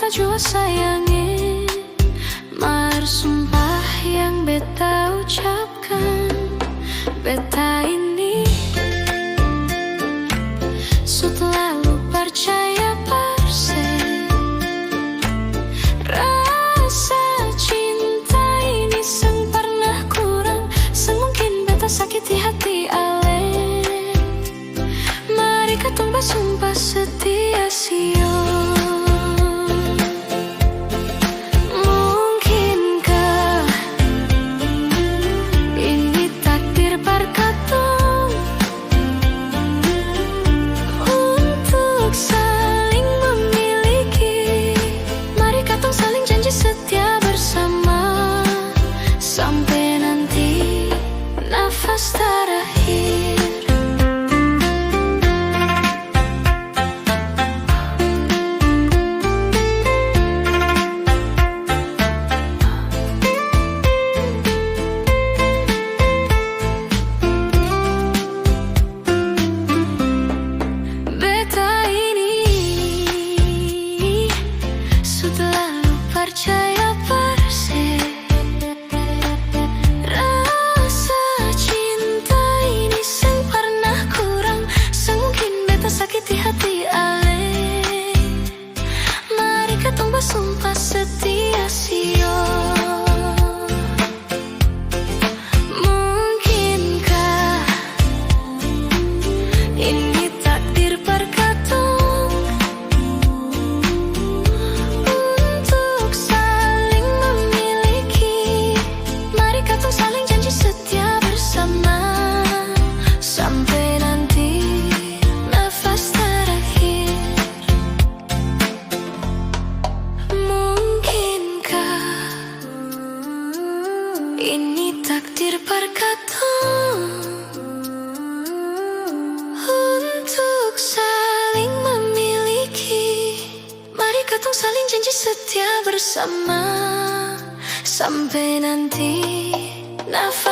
beta jua sayangi. Mar sumpah yang beta ucapkan, beta ini selalu percaya perse. Rasa cinta ini seng pernah kurang, seng mungkin beta sakiti hati ale. Mari katong basumpah setia sio. Sampai nanti nafas terakhir. Beta ini selalu percaya perse. Sakiti hati ale. Mari katong basumpah setia sio. Mungkinkah ini takdir berkatong untuk saling memiliki. Mari katong saling janji setia bersama sampai nanti nafas terakhir. Mungkinkah ini takdir berkatong untuk saling memiliki. Mari katong saling janji setia bersama sampai nanti nafas